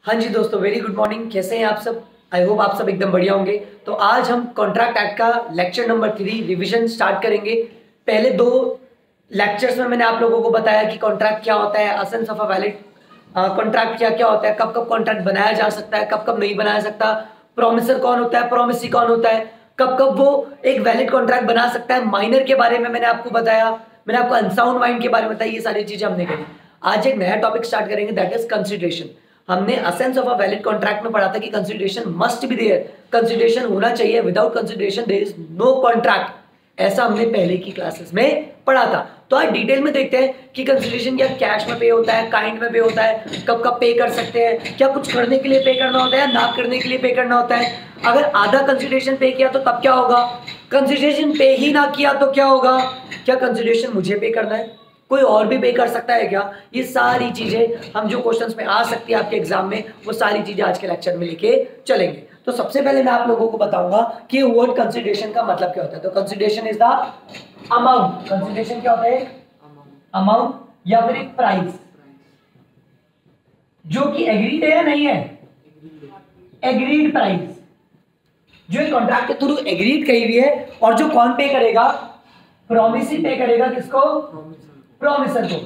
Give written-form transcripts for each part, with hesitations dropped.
हाँ जी दोस्तों, very good morning. कैसे हैं आप सब? आई होप आप सब एकदम बढ़िया होंगे। तो आज हम कॉन्ट्रैक्ट एक्ट का लेक्चर नंबर 3 रिवीजन स्टार्ट करेंगे। पहले 2 लेक्चर्स में मैंने आप लोगों को बताया कि कॉन्ट्रैक्ट क्या होता है, essence of a valid contract क्या क्या होता है, कब कब कॉन्ट्रैक्ट बनाया जा सकता है, कब कब नहीं बनाया सकता, प्रोमिसर कौन होता है, प्रोमिसी कौन होता है, कब कब वो एक वैलिड कॉन्ट्रैक्ट बना सकता है। माइनर के बारे में मैंने आपको बताया, मैंने आपको अनसाउंड माइंड के बारे में बताया। ये सारी चीजें हमने करी। आज एक नया टॉपिक स्टार्ट करेंगे, दैट इज कंसिडरेशन। हमने essence of a valid contract में पढ़ा था कि consideration must be there, consideration होना चाहिए, without consideration there is no contract. ऐसा हमने पहले की क्लासेस में पढ़ा था। तो आज डिटेल में देखते हैं कि कंसिडरेशन क्या कैश में पे होता है, काइंड में पे होता है, कब कब पे कर सकते हैं, क्या कुछ करने के लिए पे करना होता है, ना करने के लिए पे करना होता है। अगर आधा कंसिडरेशन पे किया तो तब क्या होगा, कंसिडरेशन पे ही ना किया तो क्या होगा, क्या कंसिडरेशन मुझे पे करना है, कोई और भी पे कर सकता है क्या। ये सारी चीजें हम जो क्वेश्चंस में आ सकती है आपके एग्जाम में, वो सारी चीजें आज के लेक्चर में लेके चलेंगे। तो सबसे पहले मैं आप लोगों को बताऊंगा कि वर्ड कंसिडरेशन का मतलब क्या होता है। तो consideration is the amount. Consideration क्या होता है? अमाउंट या फिर एक प्राइस जो कि एग्रीड है या नहीं है, एग्रीड प्राइस जो एक कॉन्ट्रैक्ट के थ्रू एग्रीड कही हुई है, और जो कौन पे करेगा, प्रोमिसी पे करेगा। किसको? प्रोमिसर को।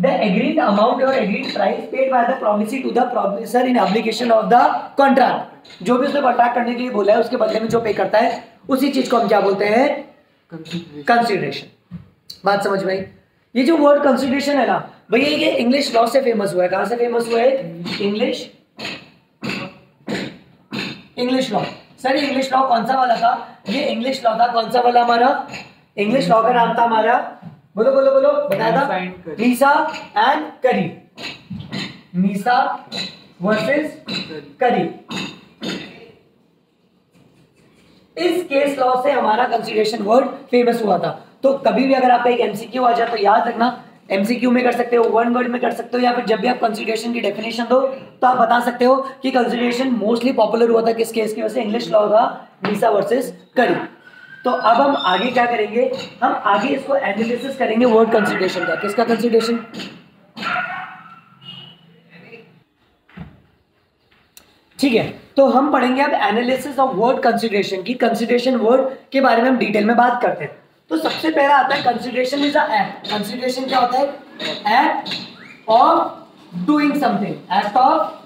द एग्रीड अमाउंट और agreed price paid by the promisee to the promisor in application of the contract. जो भी उसने कॉन्ट्रैक्ट करने के लिए बोला है उसके बदले में जो पे करता है, उसी चीज को हम क्या बोलते हैं? कंसिडरेशन। बात समझ में आई? ये जो वर्ड कंसिडरेशन है ना भैया, ये इंग्लिश लॉ से फेमस हुआ है। कहां से फेमस हुआ है? English law. Sir English law कौन सा वाला था? ये इंग्लिश लॉ था। कौन सा वाला हमारा? इंग्लिश लॉ का नाम था हमारा, बोलो बोलो बोलो, बताया था, मीसा एंड करी। मीसा वर्सेस करी। इस केस लॉ से हमारा कंसिडरेशन वर्ड फेमस हुआ था। तो कभी भी अगर आपका एक एमसीक्यू आ जाए तो याद रखना, एमसीक्यू में कर सकते हो, वन वर्ड में कर सकते हो, या फिर जब भी आप कंसिडरेशन की डेफिनेशन दो तो आप बता सकते हो कि कंसिडरेशन मोस्टली पॉपुलर हुआ था किस केस की वजह से? इंग्लिश लॉ था, मीसा वर्सेस करी। तो अब हम आगे क्या करेंगे, हम आगे इसको एनालिसिस करेंगे वर्ड कंसिडरेशन का। किसका कंसिडरेशन? ठीक है, तो हम पढ़ेंगे अब एनालिसिस ऑफ वर्ड कंसिडरेशन की। कंसिडरेशन वर्ड के बारे में हम डिटेल में बात करते हैं। तो सबसे पहला आता है consideration is a act. Consideration क्या होता है? Act of doing something. Act of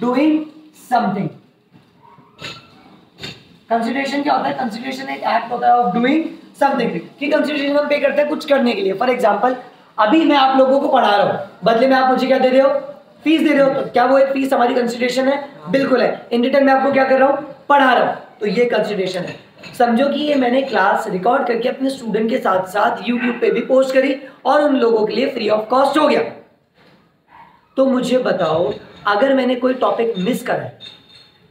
doing something. Consideration क्या होता है? कंसिडरेशन एक एक्ट होता है ऑफ डूइंग समथिंग, कि कंसिडरेशन हम पे करते हैं कुछ करने के लिए। फॉर एग्जांपल, अभी मैं आप लोगों को पढ़ा रहा हूं, बदले में आप मुझे क्या दे रहे हो? फीस दे रहे हो। तो क्या वो एक फीस हमारी कंसिडरेशन है? बिल्कुल है। इन रिटर्न मैं आपको क्या कर रहा हूं? पढ़ा रहा हूं। तो ये कंसिडरेशन है। समझो कि ये मैंने क्लास रिकॉर्ड करके अपने स्टूडेंट के साथ साथ यूट्यूब पे भी पोस्ट करी और उन लोगों के लिए फ्री ऑफ कॉस्ट हो गया। तो मुझे बताओ, अगर मैंने कोई टॉपिक मिस करा है,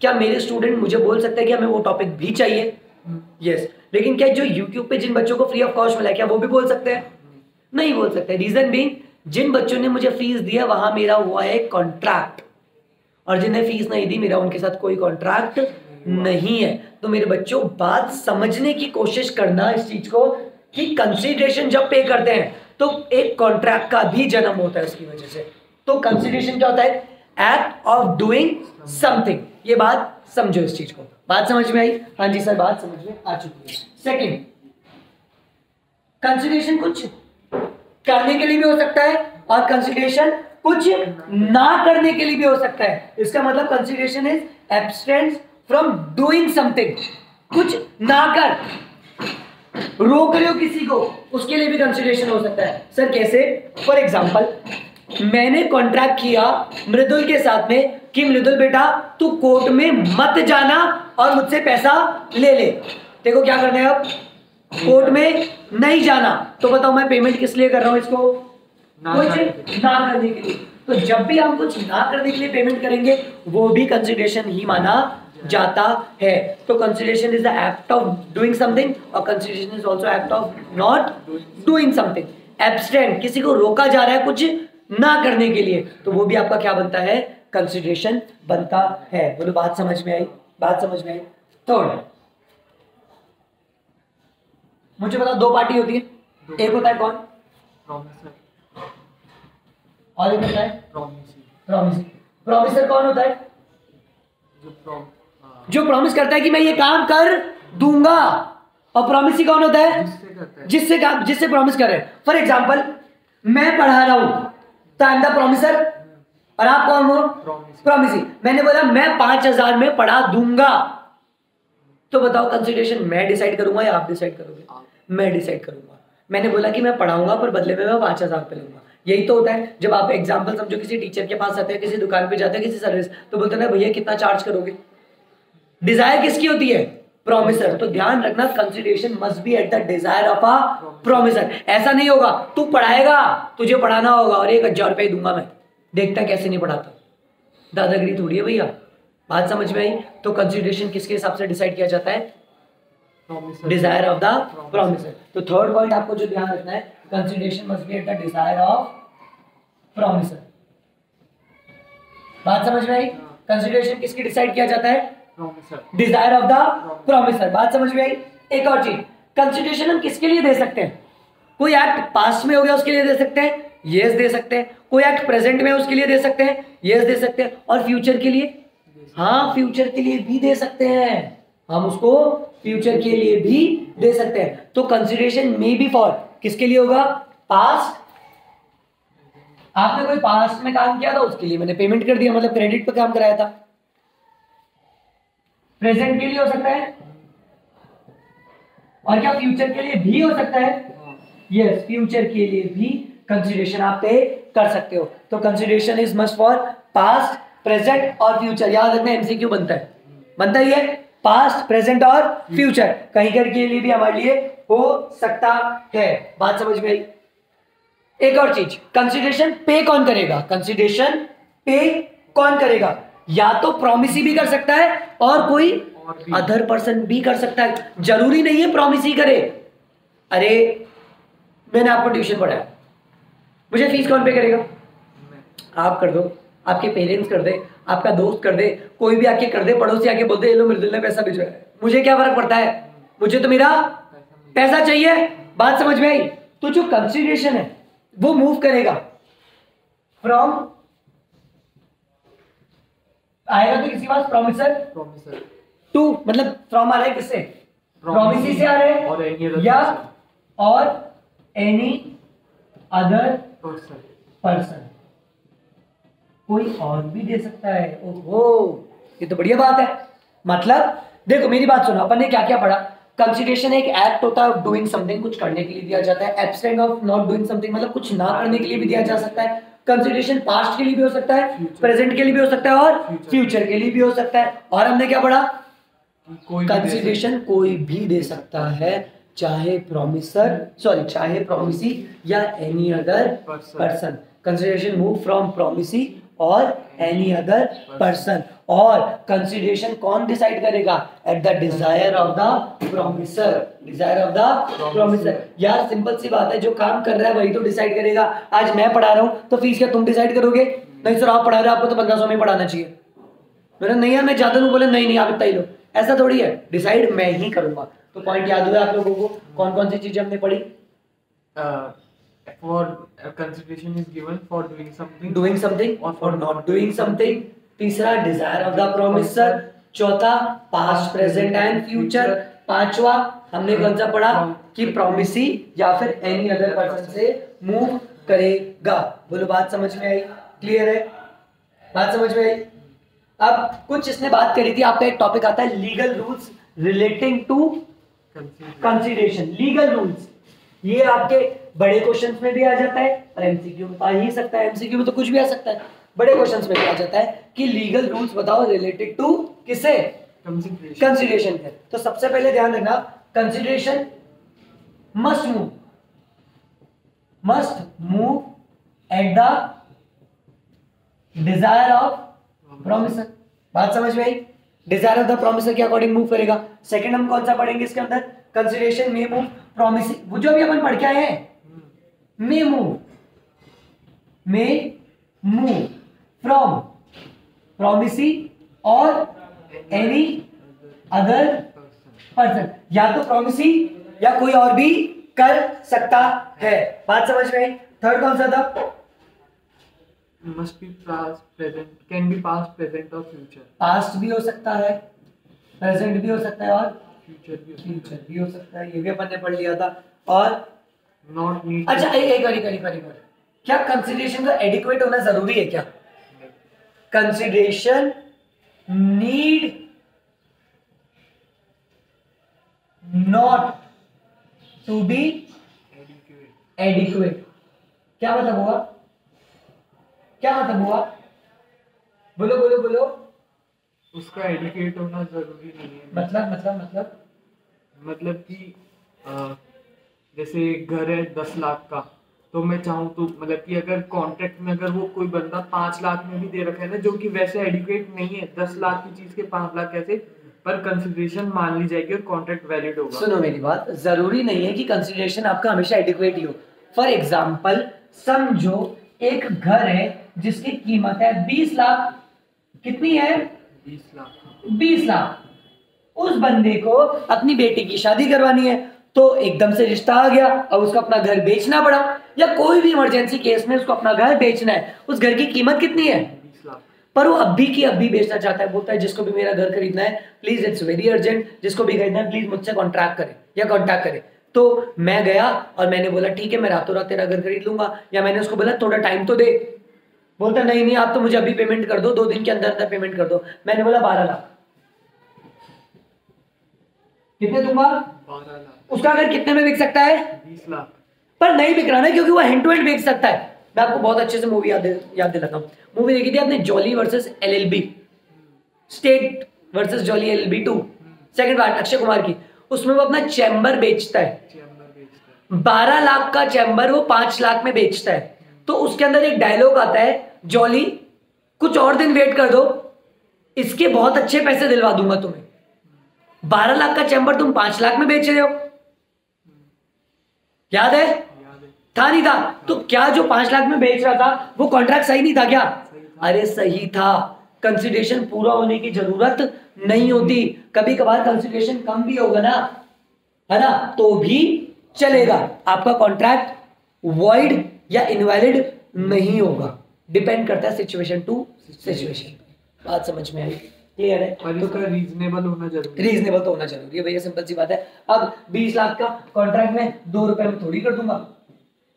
क्या मेरे स्टूडेंट मुझे बोल सकते हैं कि हमें वो टॉपिक भी चाहिए? यस। लेकिन क्या जो यूट्यूब पे जिन बच्चों को फ्री ऑफ कॉस्ट मिला है, क्या वो भी बोल सकते हैं? नहीं बोल सकते। रीजन बीइंग, जिन बच्चों ने मुझे फीस दिया वहां मेरा हुआ है कॉन्ट्रैक्ट, और जिन्हें फीस नहीं दी मेरा उनके साथ कोई कॉन्ट्रैक्ट नहीं है। तो मेरे बच्चों, बात समझने की कोशिश करना इस चीज को, कि कंसिडरेशन जब पे करते हैं तो एक कॉन्ट्रैक्ट का भी जन्म होता है उसकी वजह से। तो कंसिडरेशन क्या होता है? Act of doing something. ये बात समझो इस चीज को। बात समझ में आई? हाँ जी सर, बात समझ में आ चुकी है। सेकंड, कंसिडरेशन कुछ करने के लिए भी हो सकता है और कंसिडरेशन कुछ ना करने के लिए भी हो सकता है। इसका मतलब consideration is abstinence from doing something. कुछ ना कर, रोक रहे हो किसी को, उसके लिए भी कंसिडरेशन हो सकता है। सर कैसे? फॉर एग्जांपल, मैंने कॉन्ट्रैक्ट किया मृदुल के साथ में कि मृदुल बेटा तू कोर्ट में मत जाना और मुझसे पैसा ले ले। देखो क्या करना है, अब कोर्ट में नहीं जाना। तो बताओ मैं पेमेंट किस लिए कर रहा हूं इसको? कुछ ना करने के लिए। तो जब भी हम कुछ ना करने के लिए पेमेंट करेंगे वो भी कंसिडरेशन ही माना जाता है। तो consideration is the act of doing something, और consideration is also act of not doing something. Abstinent, किसी को रोका जा रहा है कुछ ना करने के लिए, तो वो भी आपका क्या बनता है? कंसिडरेशन बनता है। बोलो बात समझ में आई? बात समझ में आई? थर्ड, मुझे बताओ, 2 पार्टी होती है, एक होता है कौन? और एक होता है प्रॉमिसी। प्रॉमिसर कौन होता है? जो प्रॉमिस करता है कि मैं ये काम कर दूंगा। और प्रॉमिसी कौन होता है? जिससे प्रॉमिस कर रहे हैं। फॉर एग्जाम्पल, मैं पढ़ा रहा हूं तो आई एम द प्रॉमिसर, और आप कौन हो? प्रॉमिसी। मैंने बोला मैं 5,000 में पढ़ा दूंगा, तो बताओ कंसिडरेशन मैं डिसाइड करूंगा या आप डिसाइड करोगे? मैं डिसाइड करूंगा। मैंने बोला कि मैं पढ़ाऊंगा पर बदले में मैं 5,000 पे लूंगा। यही तो होता है जब आप एग्जाम्पल समझो, किसी टीचर के पास आते हैं, किसी दुकान पे जाते हैं, किसी सर्विस, तो बोलते हैं भैया कितना चार्ज करोगे? डिजायर किसकी होती है? प्रॉमिसर। तो ध्यान रखना, consideration must B eight the desire of a promiser. ऐसा नहीं होगा तू पढ़ाएगा, तुझे पढ़ाना होगा और 1,000 रुपए दूंगा मैं, देखता कैसे नहीं पढ़ाता। दादागिरी थोड़ी है भैया। बात समझ में आई? तो कंसिडरेशन किसके हिसाब से डिसाइड किया जाता है? Dzire of the promiser. तो थर्ड पॉइंट आपको जो ध्यान रखना है, consideration must B eight the desire of promiser. बात समझ में आई? कंसिडरेशन किसकी डिसाइड किया जाता है? Dzire of the promiser. बात समझ में आई? एक और चीज, कंसिडरेशन हम किसके लिए दे सकते हैं? कोई एक्ट पास्ट में हो गया उसके लिए दे सकते हैं, यस दे सकते हैं। कोई एक्ट प्रेजेंट में उसके लिए दे सकते हैं, यस दे सकते हैं। और फ्यूचर के लिए, हाँ फ्यूचर के लिए भी दे सकते हैं, हम उसको फ्यूचर के लिए भी दे सकते हैं। तो कंसिडरेशन मे बी फॉर किसके लिए होगा? पास्ट। आपने कोई पास्ट में काम किया था, उसके लिए मैंने पेमेंट कर दिया, मतलब क्रेडिट पे काम कराया था। प्रेजेंट के लिए हो सकता है, और क्या फ्यूचर के लिए भी हो सकता है? यस, फ्यूचर के लिए भी कंसिडरेशन आप पे कर सकते हो। तो consideration is must for past, present और फ्यूचर। याद रखना, एमसीक्यू बनता ही है, पास्ट, प्रेजेंट और फ्यूचर। कहीं के लिए भी हमारे लिए हो सकता है। बात समझ में आई? एक और चीज, कंसिडरेशन पे कौन करेगा? कंसिडरेशन पे कौन करेगा? या तो प्रॉमिसी भी कर सकता है और कोई अदर पर्सन भी कर सकता है। जरूरी नहीं है प्रॉमिसी करे। अरे मैंने आपको ट्यूशन पढ़ाया, मुझे फीस कौन पे करेगा? आप कर दो, आपके पेरेंट्स कर दे, आपका दोस्त कर दे, कोई भी आके कर दे, पड़ोसी आके बोलते ये लो मेरे दिल ने पैसा भिजवाया है, मुझे क्या फर्क पड़ता है? मुझे तो मेरा पैसा चाहिए। बात समझ में आई? तो जो कंसिडरेशन है वो मूव करेगा फ्रॉम, आएगा तो किसी पास प्रॉमिसर टू, मतलब फ्रॉम आ रहा है किससे? प्रॉमिसी से आ रहे हैं, या और एनी अदर पर्सन, कोई और भी दे सकता है। ओहो, ये तो बढ़िया बात है। मतलब देखो मेरी बात सुनो, अपन ने क्या क्या पढ़ा? कंसिडरेशन एक एक्ट होता है डूइंग समथिंग, कुछ करने के लिए दिया जाता है। एब्सटेंट ऑफ नॉट डूइंग समथिंग, मतलब कुछ ना करने के लिए भी दिया जा सकता है। कंसिडरेशन पास्ट के लिए भी हो सकता है, प्रेजेंट के लिए भी हो सकता है और फ्यूचर के लिए भी हो सकता है। और हमने क्या पढ़ा? कंसिडरेशन कोई भी दे सकता है, चाहे प्रॉमिसी या any other person. Consideration move from promisee और एनी अदर पर्सन। और कंसिडरेशन कौन डिसाइड करेगा? At the desire of the promisor. Desire of the promisor. यार सिंपल सी बात है, जो काम कर रहा है वही तो डिसाइड करेगा। आज मैं पढ़ा रहा हूं तो फीस क्या तुम डिसाइड करोगे? नहीं सर आप पढ़ा रहे हो, आपको तो 1500 में पढ़ाना चाहिए। मैंने नहीं यार मैं ज्यादा नहीं, बोले नहीं आप इतना ही लो। ऐसा थोड़ी है, डिसाइड मैं ही करूंगा। तो पॉइंट याद हुआ आप लोगों को? कौन कौन सी चीजें हमने पढ़ी? For consideration is given for doing something or for not doing something। तीसरा डिजायर ऑफ द प्रॉमिसर। चौथा पास्ट, प्रेजेंट एंड फ्यूचर। पांचवा हमने कौन सा पढ़ा? कि प्रॉमिसी या फिर एनी अदर पर्सन से मूव करेगा। बोलो बात समझ में आई? क्लियर है? बात समझ में आई? अब कुछ इसने बात करी थी, आपका एक टॉपिक आता है legal rules relating to consideration. Legal rules, ये आपके बड़े क्वेश्चंस में भी आ जाता है और एमसीक्यू में आ ही सकता है। एमसीक्यू में तो कुछ भी आ सकता है, बड़े क्वेश्चंस में भी आ जाता है कि लीगल रूल्स बताओ रिलेटेड टू किसे? कंसिडरेशन के। तो सबसे पहले ध्यान रखना, consideration must move at the desire of promiser. बात समझ में आई? डिजायर ऑफ द प्रॉमिसर के अकॉर्डिंग मूव करेगा। सेकंड हम कौन सा पढ़ेंगे इसके अंदर? कंसिडरेशन में मूव प्रॉमिसी, वो जो अभी अपन पढ़ के आए हैं, में मूव फ्रॉम प्रॉमिसी और एनी अदर पर्सन। या तो प्रॉमिसी या कोई और भी कर सकता है। बात समझ में आई? थर्ड कौन सा था? must be past, present, can be past, present और future. पास्ट भी हो सकता है, प्रेजेंट भी हो सकता है और फ्यूचर भी फ्यूचर भी हो सकता है, ये भी अपन ने पढ़ लिया था। और नॉट नीड। अच्छा एक क्या कंसिडरेशन का एडिक्वेट होना जरूरी है क्या? Consideration need not to be adequate. क्या मतलब हुआ? क्या मतलब हुआ? बोलो बोलो बोलो। उसका एडिकेट होना जरूरी नहीं है। मतलब कि जैसे घर है 10 लाख का, तो मैं चाहूँ तो मतलब कि अगर कॉन्ट्रैक्ट में अगर वो कोई बंदा 5 लाख में भी दे रखा है ना, जो कि वैसे एडिक्वेट नहीं है, 10 लाख की चीज के 5 लाख कैसे, पर कंसिडरेशन मान ली जाएगी और कॉन्ट्रैक्ट वैलिड होगा। सुनो मेरी बात, जरूरी नहीं है कि कंसिडरेशन आपका हमेशा एडिक्वेट ही हो। फॉर एग्जाम्पल समझो एक घर है जिसकी कीमत है 20 लाख। कितनी है? 20 लाख। उस बंदे को अपनी बेटी की शादी करवानी है, तो एकदम से रिश्ता आ गया और उसको अपना घर बेचना पड़ा, या कोई भी इमरजेंसी केस में उसको अपना घर बेचना है। उस घर की कीमत कितनी है? 20 लाख। पर वो अभी की अभी बेचना चाहता है। बोलता है जिसको भी मेरा घर खरीदना है प्लीज, इट्स वेरी अर्जेंट, जिसको भी खरीदना है प्लीज मुझसे कॉन्ट्रैक्ट करे या कॉन्टैक्ट करे। तो मैं गया और मैंने बोला ठीक है मैं रातों रात तेरा घर खरीद लूंगा, या मैंने उसको बोला थोड़ा टाइम तो दे। बोलता नहीं नहीं आप तो मुझे अभी पेमेंट कर दो, 2 दिन के अंदर अंदर पेमेंट कर दो। मैंने बोला 12 लाख। कितने दूंगा? 12 लाख। उसका घर कितने में बिक सकता है? 20 लाख। पर नहीं बिक रहा ना, क्योंकि वो हैंड टू हैंड बेच सकता है। मैं आपको बहुत अच्छे से मूवी याद दिलाता हूँ। मूवी देखी थी आपने, jolly versus LLB, state versus jolly LLB 2, second part, Akshay Kumar की। उसमें वो अपना चैम्बर बेचता है, 12 लाख का चैम्बर वो 5 लाख में बेचता है। तो उसके अंदर एक डायलॉग आता है, जॉली कुछ और दिन वेट कर दो, इसके बहुत अच्छे पैसे दिलवा दूंगा तुम्हें। 12 लाख का चैम्बर तुम 5 लाख में बेच रहे हो, याद है? था नहीं था? तो क्या जो 5 लाख में बेच रहा था वो कॉन्ट्रैक्ट सही नहीं था क्या? अरे सही था। कंसिडरेशन पूरा होने की जरूरत नहीं होती, कभी कभार कंसिडरेशन कम भी होगा ना, है ना, तो भी चलेगा। आपका कॉन्ट्रैक्ट वॉइड या इनवैलिड नहीं होगा, डिपेंड करता है सिचुएशन टू सिचुएशन। बात समझ में आई? क्लियर है? और इसका रीजनेबल होना जरूरी है। रीजनेबल तो होना जरूरी है भैया, सिंपल सी बात है। अब 20 लाख का कॉन्ट्रैक्ट में 2 रुपए में थोड़ी कर दूंगा,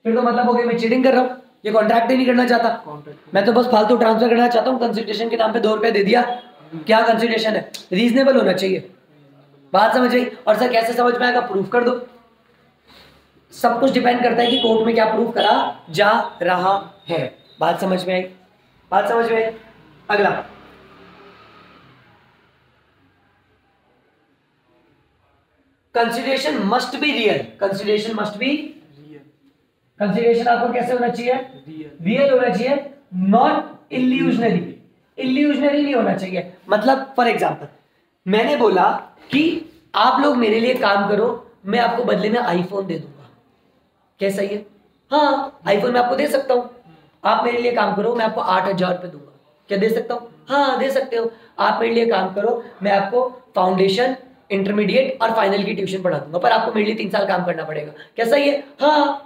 फिर तो मतलब हो गया मैं चीटिंग कर रहा हूँ। ये कॉन्ट्रैक्ट ही नहीं करना चाहता, मैं तो बस फालतू ट्रांसफर करना चाहता हूँ। कंसिडरेशन के नाम पे 2 रुपए दे दिया, क्या कंसिडरेशन है? रीजनेबल होना चाहिए। बात समझ आई? और सर कैसे समझ में आएगा? प्रूफ कर दो। सब कुछ डिपेंड करता है कि कोर्ट में क्या प्रूफ करा जा रहा है। बात समझ में आई? बात समझ में आई? अगला, consideration must be real. Consideration must be real. Consideration आपको कैसे होना चाहिए? रियल होना चाहिए, नॉट इल्यूजनरी। इल्यूजनरी नहीं होना चाहिए। मतलब फॉर एग्जांपल मैंने बोला कि आप लोग मेरे लिए काम करो, मैं आपको बदले में आईफोन दे दूंगा, कैसा ही है? हाँ, आईफोन मैं आपको दे सकता हूँ। आप मेरे लिए काम करो, मैं आपको 8,000 रुपये दूंगा, क्या दे सकता हूँ? हाँ दे सकते हो। आप मेरे लिए काम करो, मैं आपको फाउंडेशन, इंटरमीडिएट और फाइनल की ट्यूशन पढ़ा दूंगा, पर आपको मेरे लिए 3 साल काम करना पड़ेगा, कैसा ही है? हाँ।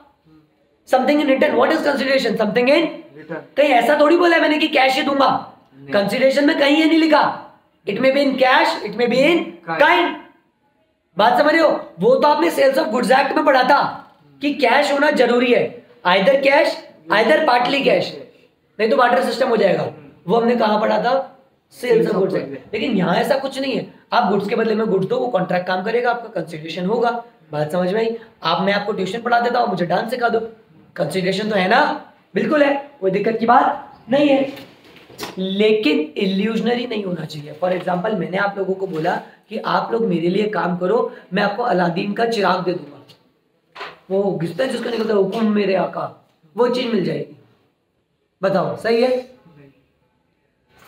Something in return. What is consideration? Something in return. कहीं ऐसा थोड़ी बोला है मैंने कि कैश ही दूंगा। कंसिडरेशन में कहीं ये नहीं लिखा, it may be in cash, it may be in kind. बात समझ रहे हो? वो तो आपने सेल्स ऑफ गुड्स एक्ट में पढ़ा था कि कैश होना जरूरी है, either cash either partly cash, नहीं तो बार्टर सिस्टम हो जाएगा। वो हमने कहां पढ़ा था? Sales of goods act. लेकिन यहां ऐसा कुछ नहीं है, आप गुड्स के बदले में गुड्स दो, वो कॉन्ट्रैक्ट काम करेगा, आपका कंसिडरेशन होगा। बात समझ में आई? मैं आपको ट्यूशन पढ़ा देता हूं, मुझे डांस सिखा दो, कंसिडरेशन तो है ना? बिल्कुल है, कोई दिक्कत की बात नहीं है, लेकिन इल्यूजनरी नहीं होना चाहिए। फॉर एग्जाम्पल मैंने आप लोगों को बोला कि आप लोग मेरे लिए काम करो, मैं आपको अलादीन का चिराग दे दूंगा, वो घिसता है जिसका निकलता है हुकुम मेरे आका, वो चीज मिल जाएगी। बताओ सही है?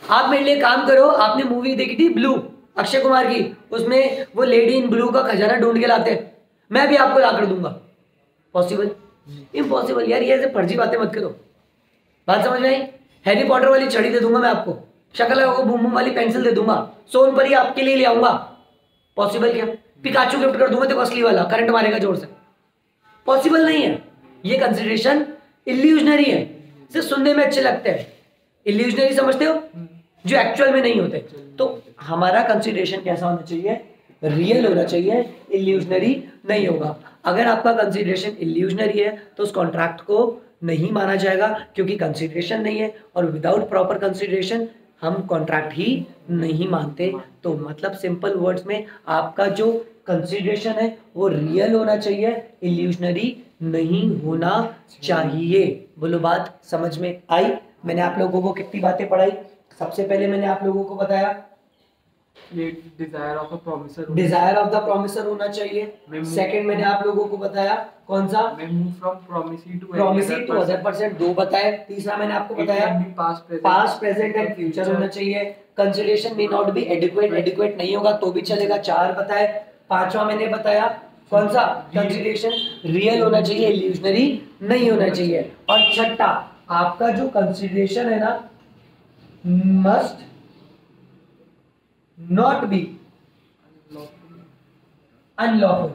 आप मेरे लिए काम करो, आपने मूवी देखी थी ब्लू, अक्षय कुमार की, उसमें वो लेडी इन ब्लू का खजाना ढूंढ के लाते हैं, मैं भी आपको ला कर दूंगा, पॉसिबल? इम्पॉसिबल यार, ये ऐसे फर्जी बातें मत करो। बात समझ में आई? हैरी पॉटर वाली छड़ी दे दूंगा मैं आपको, शकला को बूम बूम वाली पेंसिल दे दूंगा, सोन परी आपके लिए ले आऊंगा, पॉसिबल क्या? पिकाचू गिफ्ट कर दूंगा, देखो असली वाला, करंट मारेगा जोर से, पॉसिबल नहीं है। ये कंसिडरेशन इल्यूजनरी है, सिर्फ सुनने में अच्छे लगते हैं, इल्यूजनरी समझते हो, जो एक्चुअल में नहीं होते। तो हमारा कंसिडरेशन कैसा होना चाहिए, रियल होना चाहिए, इल्यूजनरी नहीं होगा। अगर आपका कंसिडरेशन इल्यूजनरी है तो उस कॉन्ट्रैक्ट को नहीं माना जाएगा, क्योंकि कंसिडरेशन नहीं है, और विदाउट प्रॉपर कंसिडरेशन हम कॉन्ट्रैक्ट ही नहीं मानते। तो मतलब सिंपल वर्ड्स में आपका जो कंसिडरेशन है वो रियल होना चाहिए, इल्यूजनरी नहीं होना चाहिए। बोलो बात समझ में आई? मैंने आप लोगों को कितनी बातें पढ़ाई? सबसे पहले मैंने आप लोगों को बताया ये डिजायर ऑफ द प्रॉमिसर होना चाहिए। सेकंड मैंने आप लोगों को बताया कौन सा, move from promisee to other person, दो बताए। तीसरा मैंने आपको बताया पास्ट प्रेजेंट एंड फ्यूचर होना चाहिए। Consideration may not be adequate नहीं होगा तो भी चलेगा, चार बताए। पांचवा मैंने बताया कौन सा, कंसिडरेशन रियल होना चाहिए, इल्यूजनरी नहीं होना चाहिए। और छठा, आपका जो कंसिडरेशन है ना मस्ट नॉट बी अनलॉफुल।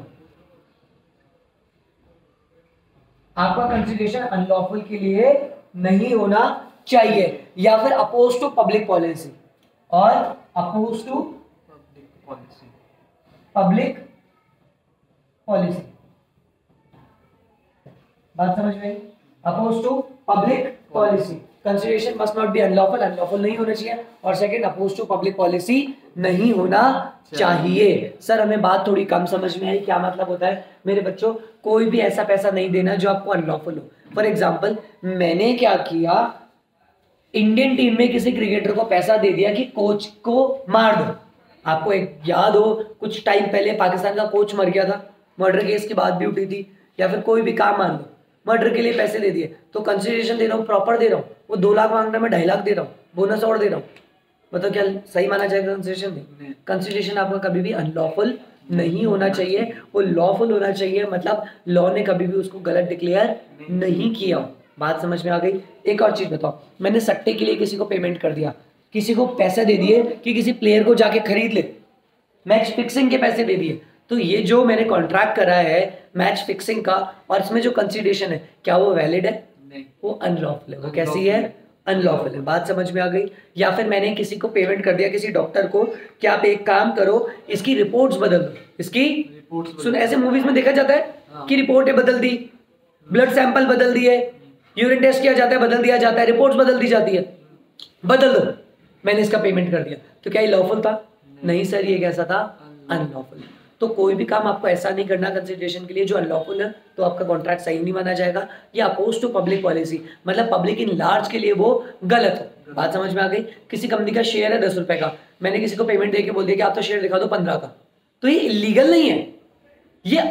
आपका कंसिडरेशन अनलॉफुल के लिए नहीं होना चाहिए, या फिर अपोज टू पब्लिक पॉलिसी, और अपोज टू पब्लिक पॉलिसी। बात समझ में आई? Oppose to public policy, consideration must not be unlawful, unlawful नहीं होना चाहिए। और second, oppose to public policy नहीं होना चाहिए। सर हमें बात थोड़ी कम समझ में आई, क्या मतलब होता है मेरे बच्चों? कोई भी ऐसा पैसा नहीं देना जो आपको अनलॉफुल हो। फॉर एग्जाम्पल, मैंने क्या किया, इंडियन टीम में किसी क्रिकेटर को पैसा दे दिया कि कोच को मार दो। आपको एक याद हो, कुछ टाइम पहले पाकिस्तान का कोच मर गया था, मर्डर केस की बात भी उठी थी, या फिर कोई भी काम मान लो, मर्डर के लिए पैसे दे दिए, तो कंसिडरेशन दे रहा हूँ, प्रॉपर दे रहा हूँ। वो 2 लाख मांग रहा है, मैं 2.5 लाख दे रहा हूँ, बोनस और दे रहा हूँ। बताओ क्या सही माना जाएगा कंसिडरेशन? नहीं। कंसिडरेशन आपका कभी भी अनलॉफुल नहीं होना चाहिए, वो लॉफुल होना चाहिए, मतलब लॉ ने कभी भी उसको गलत डिक्लेयर नहीं किया। बात समझ में आ गई? एक और चीज बताओ, मैंने सट्टे के लिए किसी को पेमेंट कर दिया, किसी को पैसे दे दिए कि किसी प्लेयर को जाके खरीद ले, मैच फिक्सिंग के पैसे दे दिए, तो ये जो मैंने कॉन्ट्रैक्ट करा है मैच फिक्सिंग का, और इसमें जो कंसिडरेशन है, क्या वो वैलिड है? नहीं, वो अनलॉफुल है। वो कैसी है? अनलॉफुल है। बात समझ में आ गई? या फिर मैंने किसी को पेमेंट कर दिया, किसी डॉक्टर को, कि आप एक काम करो, इसकी रिपोर्ट्स बदल दो, इसकी सुन, ऐसे मूवीज में देखा जाता है कि रिपोर्टें बदल दी, ब्लड सैंपल बदल दिए, यूरिन टेस्ट किया जाता है, बदल दिया जाता है, रिपोर्ट्स बदल दी जाती है, बदल दो। मैंने इसका पेमेंट कर दिया, तो क्या ये लॉफुल था? नहीं सर, ये कैसा था? अनलॉफुल। तो कोई भी काम आपको ऐसा नहीं करना कंसिडरेशन के लिए जो अनलॉफुल है, तो आपका कॉन्ट्रैक्ट सही नहीं माना जाएगा। या अपोज टू पब्लिक पॉलिसी, मतलब पब्लिक इन लार्ज के लिए वो गलत हो। बात समझ में आ गई? किसी कंपनी का शेयर है 10 रुपए का, मैंने किसी को पेमेंट देके बोल दिया कि आप तो शेयर दिखा दो 15 का, तो ये इलीगल नहीं है, ये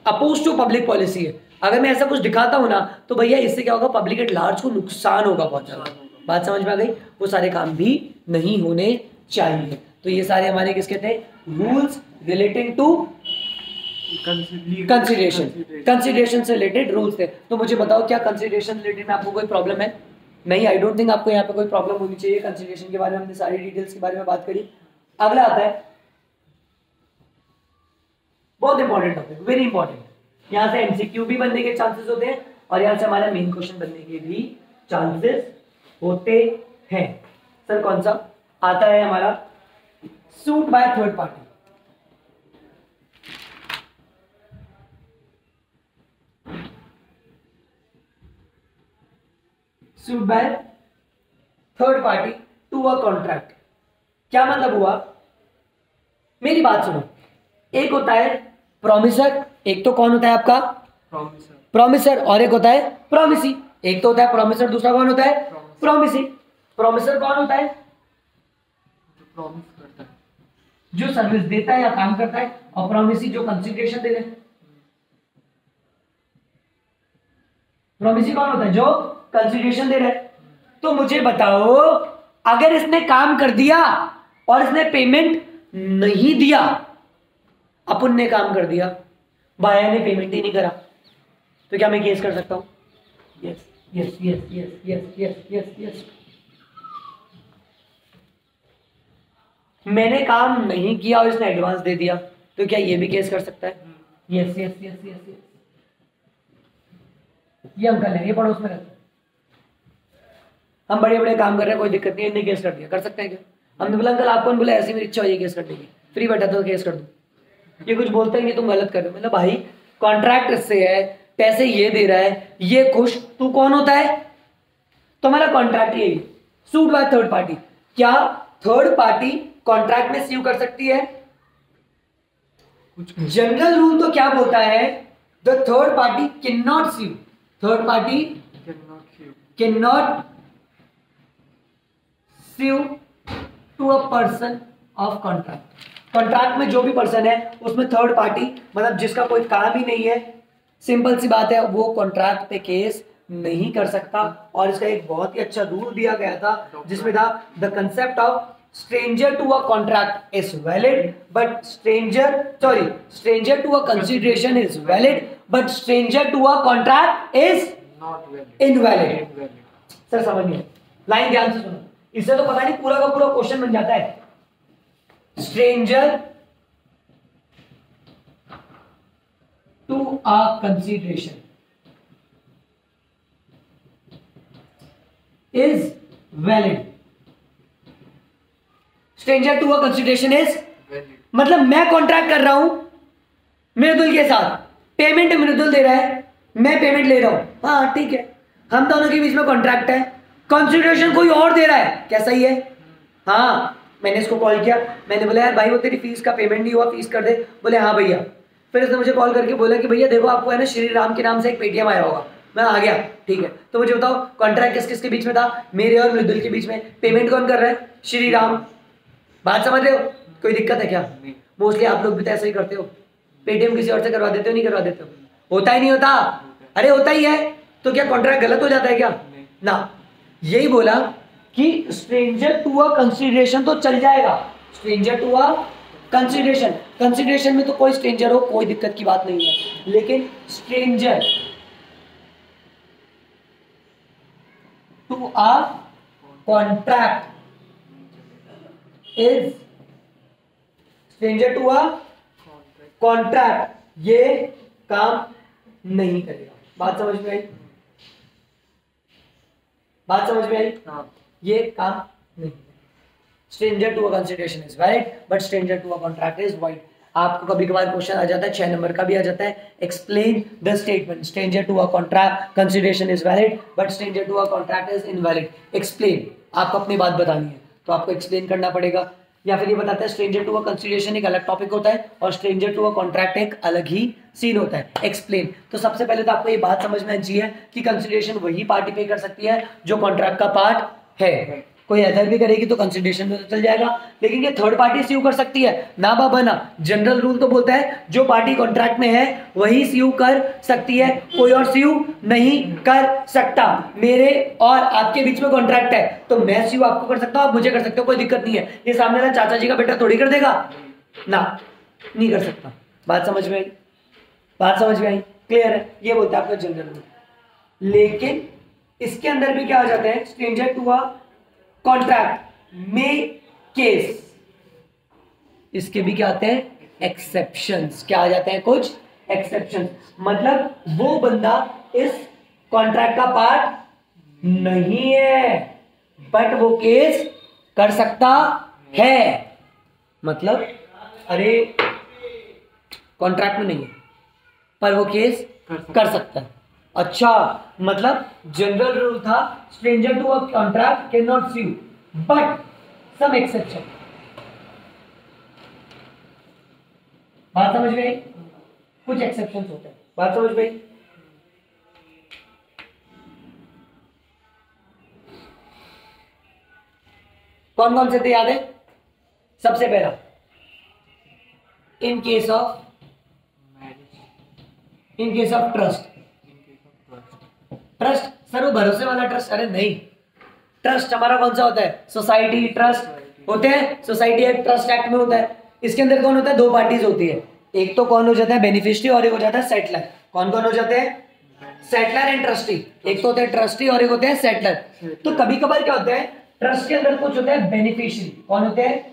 अपोज टू पब्लिक पॉलिसी है। अगर मैं ऐसा कुछ दिखाता हूं ना, तो भैया इससे क्या होगा, पब्लिक एट लार्ज को नुकसान होगा बहुत ज्यादा। बात समझ में आ गई? वो सारे काम भी नहीं होने चाहिए। तो ये सारे हमारे किसके थे? रूल्स रिलेटिंग टू कंसिडरेशन से रिलेटेड रूल्स थे। तो मुझे बताओ, क्या कंसिडरेशन रिलेटेड में आपको कोई प्रॉब्लम है? नहीं, आई डोंट थिंक आपको यहाँ पे कोई प्रॉब्लम होनी चाहिए। कंसिडरेशन के बारे में हमने सारी डिटेल्स के बारे में बात करी। अगला आता है बहुत इंपॉर्टेंट टॉपिक, वेरी इंपॉर्टेंट। यहाँ से एमसीक्यू भी बनने के चांसेस होते हैं, और यहाँ से हमारा मेन क्वेश्चन बनने के भी चांसेस होते हैं। सर कौन सा आता है हमारा? Suit by third party. Suit by third party to a contract. क्या मतलब हुआ? मेरी बात सुनो, एक होता है प्रॉमिसर, एक तो कौन होता है आपका? प्रॉमिसर, और एक होता है प्रॉमिसी। एक तो होता है प्रॉमिसर, दूसरा कौन होता है? प्रॉमिसी। प्रॉमिसर कौन होता है? जो प्रॉमिस करता है, जो सर्विस देता है या काम करता है, और प्रॉमिसी जो कंसिडरेशन दे रहे। प्रॉमिसी कौन होता है? जो कंसिडरेशन दे रहा है। तो मुझे बताओ, अगर इसने काम कर दिया और इसने पेमेंट नहीं दिया, अपन ने काम कर दिया, बाया ने पेमेंट ही नहीं करा, तो क्या मैं केस कर सकता हूं? Yes yes yes yes yes yes yes yes. मैंने काम नहीं किया और इसने एडवांस दे दिया, तो क्या ये भी केस कर सकता है? Yes yes yes yes yes. ये अंकल है, ये पड़ोस में रहता है। हम बड़े बड़े काम कर रहे हैं, कोई दिक्कत नहीं है, इन्हें केस कर दिया, कर सकते हैं क्या? हमने बोला अंकल आपको बोला ऐसी मेरी इच्छा हुई केस करने की, फ्री बैठा तो केस कर दो। ये कुछ बोलता ही नहीं, तुम गलत कर रहे हो। मतलब भाई कॉन्ट्रैक्ट इससे है, पैसे ये दे रहा है, ये खुश, तू कौन होता है? तो हमारा कॉन्ट्रैक्ट यही, सूट बाय थर्ड पार्टी। क्या थर्ड पार्टी कॉन्ट्रैक्ट में स्यू कर सकती है? जनरल रूल तो क्या बोलता है? The third party can not sue, third party can not sue to a person of contract. Contract में जो भी पर्सन है उसमें थर्ड पार्टी, मतलब जिसका कोई काम ही नहीं है, सिंपल सी बात है, वो कॉन्ट्रैक्ट पे केस नहीं कर सकता। और इसका एक बहुत ही अच्छा रूल दिया गया था जिसमें था the concept of stranger to a contract is valid but stranger to a consideration is valid but stranger to a contract is not valid, invalid। Sir समझ नहीं, लाइन ध्यान से सुनो, इससे तो पता नहीं पूरा का पूरा क्वेश्चन बन जाता है। stranger to a consideration is valid, stranger to a consideration is, मतलब मैं कॉन्ट्रैक्ट कर रहा हूं मृदुल के साथ, पेमेंट मृदुल दे रहा है, मैं पेमेंट ले रहा हूं, हाँ ठीक है, हम दोनों के बीच में कॉन्ट्रैक्ट है। कंसिडरेशन कोई और दे रहा है, क्या सही है? हाँ, मैंने इसको कॉल किया, मैंने बोला यार भाई वो तेरी फीस का पेमेंट नहीं हुआ, फीस कर दे। बोले हाँ भैया। फिर उसने मुझे कॉल करके बोला कि भैया देखो आपको है ना श्री राम के नाम से एक पेटीएम आया होगा। मैं आ गया, ठीक है, तो मुझे बताओ कॉन्ट्रैक्ट किस किस के बीच में था? मेरे और मृदुल के बीच में। पेमेंट कौन कर रहा है? श्री राम। बात समझ रहे हो? कोई दिक्कत है क्या? मोस्टली आप लोग भी तो ऐसा ही करते हो, पेटीएम किसी और से करवा देते हो, नहीं करवा देते हो? होता ही नहीं होता? अरे होता ही है। तो क्या कॉन्ट्रैक्ट गलत हो जाता है क्या? ना, यही बोला कि स्ट्रेंजर टू अ कंसिडरेशन तो चल जाएगा, stranger to a consideration, consideration में तो कोई स्ट्रेंजर हो कोई दिक्कत की बात नहीं है, लेकिन stranger to a contract is, stranger to a contract, ये काम नहीं करेगा। बात समझ में आई? बात समझ में आई? ये काम नहीं। Stranger to a consideration is valid but stranger to a contract is void. आपको कभी कभार क्वेश्चन आ जाता है 6 नंबर का भी आ जाता है, explain the statement stranger to a contract consideration is valid but stranger to a contract is invalid. Explain, आपको अपनी बात बतानी है तो आपको एक्सप्लेन करना पड़ेगा। या फिर ये बताता है स्ट्रेंजर टू अ कंसिडरेशन एक अलग टॉपिक होता है और स्ट्रेंजर टू अ कॉन्ट्रैक्ट एक अलग ही सीन होता है। एक्सप्लेन, तो सबसे पहले तो आपको ये बात समझ में आनी चाहिए कि कंसिडरेशन वही पार्टी पे कर सकती है जो कॉन्ट्रैक्ट का पार्ट है। कोई अदर भी करेगी तो कंसिडरेशन में तो चल जाएगा, लेकिन ये थर्ड पार्टी स्यू कर सकती है ना बाबा ना। जनरल रूल तो बोलता है जो पार्टी कॉन्ट्रैक्ट में है वही स्यू कर सकती है, कोई और स्यू नहीं कर सकता। मेरे और आपके बीच में कॉन्ट्रैक्ट है तो मैं स्यू आपको कर सकता हूं, आप मुझे कर सकते हो, कोई दिक्कत नहीं है। ये सामने वाला चाचा जी का बेटा थोड़ी कर देगा ना, नहीं कर सकता। बात समझ में आई? बात समझ में आई? क्लियर है? ये बोलता है आपका जनरल रूल। लेकिन इसके अंदर भी क्या आ जाते हैं, स्ट्रेंजर टू अ कॉन्ट्रैक्ट में केस, इसके भी क्या आते हैं, एक्सेप्शंस। क्या आ जाते हैं? कुछ एक्सेप्शंस, मतलब वो बंदा इस कॉन्ट्रैक्ट का पार्ट नहीं है बट वो केस कर सकता है। मतलब अरे कॉन्ट्रैक्ट में नहीं है पर वो केस कर सकता है। अच्छा, मतलब जनरल रूल था stranger to a contract can not sue but some exception. बात समझ में आई? कुछ एक्सेप्शंस होते हैं। बात समझ में आई? कौन कौन से थे याद है? सबसे पहला इन case of trust. Trust sir वो भरोसे वाला ट्रस्ट? अरे नहीं, ट्रस्ट हमारा कौन सा होता है? सोसाइटी ट्रस्ट होते हैं। सोसाइटी एक्ट ट्रस्ट एक्ट में होता है। इसके अंदर कौन होता है? दो पार्टीज होती है, एक तो कौन हो जाता है बेनिफिशियरी और एक हो जाता है सेटलर। कौन कौन हो जाते हैं? Settlor and trustee. एक तो होते हैं ट्रस्टी और एक होते हैं सेटलर। तो कभी कभार क्या होता है, ट्रस्ट के अंदर कुछ होता है बेनिफिशियरी। कौन होते हैं?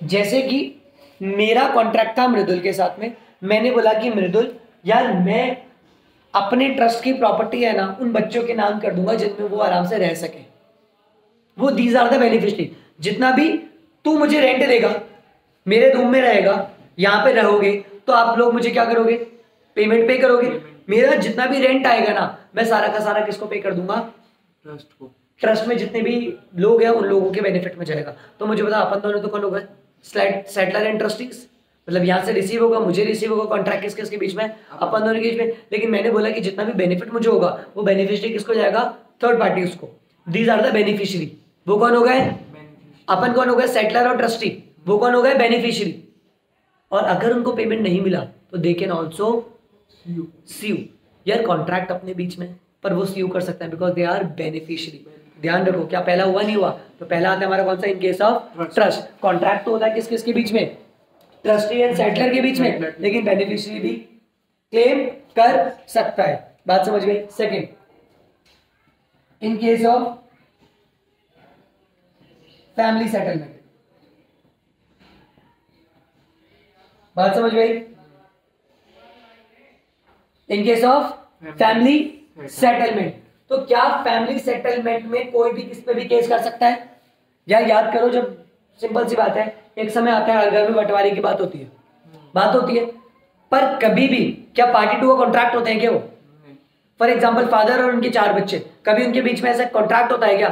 जैसे कि मेरा कॉन्ट्रैक्ट था मृदुल के साथ में, मैंने बोला कि मृदुल यार मैं अपने ट्रस्ट की प्रॉपर्टी है ना उन बच्चों के नाम कर दूंगा जिनमें वो आराम से रह सके। वो दीज आर द बेनिफिशियरी। जितना भी तू मुझे रेंट देगा, मेरे रूम में रहेगा, यहाँ पे रहोगे, तो आप लोग मुझे क्या करोगे? पेमेंट पे करोगे। मेरा जितना भी रेंट आएगा ना मैं सारा का सारा किसको पे कर दूंगा? ट्रस्ट को। ट्रस्ट में जितने भी लोग हैं उन लोगों के बेनिफिट में जाएगा। तो मुझे बता अपन दोनों तो कौन होगा? Settlor and trustees. मतलब यहाँ से रिसीव होगा, मुझे रिसीव होगा, कॉन्ट्रैक्ट किसके किसके बीच में? अपन दोनों के बीच में। लेकिन मैंने बोला कि जितना भी बेनिफिट मुझे होगा वो बेनिफिशियरी किसको जाएगा? थर्ड पार्टी उसको। These are the beneficiary. वो कौन हो गए? अपन कौन हो गए? सेटलर और ट्रस्टी। वो कौन हो गए? बेनिफिशियरी। और अगर उनको पेमेंट नहीं मिला तो दे कैन ऑल्सो सीयू। यार कॉन्ट्रैक्ट अपने बीच में, पर वो सीयू कर सकते हैं बिकॉज दे आर बेनिफिशियरी। ध्यान रखो, क्या पहला हुआ नहीं हुआ? तो पहला आता है हमारा कौन सा? इन केस ऑफ ट्रस्ट। कॉन्ट्रैक्ट तो होता है किस किसके बीच में? ट्रस्टी एंड सेटलर के बीच में, लेकिन बेनिफिशियरी भी क्लेम कर सकता है। बात समझ गई? Second, in case of family settlement. बात समझ गई? इन केस ऑफ फैमिली सेटलमेंट। तो क्या फैमिली सेटलमेंट में कोई भी किस पे भी केस कर सकता है? यार याद करो, जब सिंपल सी बात है, एक समय आता है हर घर में बंटवारे की बात होती है, पर कभी भी क्या पार्टी टू कॉन्ट्रैक्ट होते हैं क्या वो? फॉर एग्जाम्पल फादर और उनके 4 बच्चे, कभी उनके बीच में ऐसा कॉन्ट्रैक्ट होता है क्या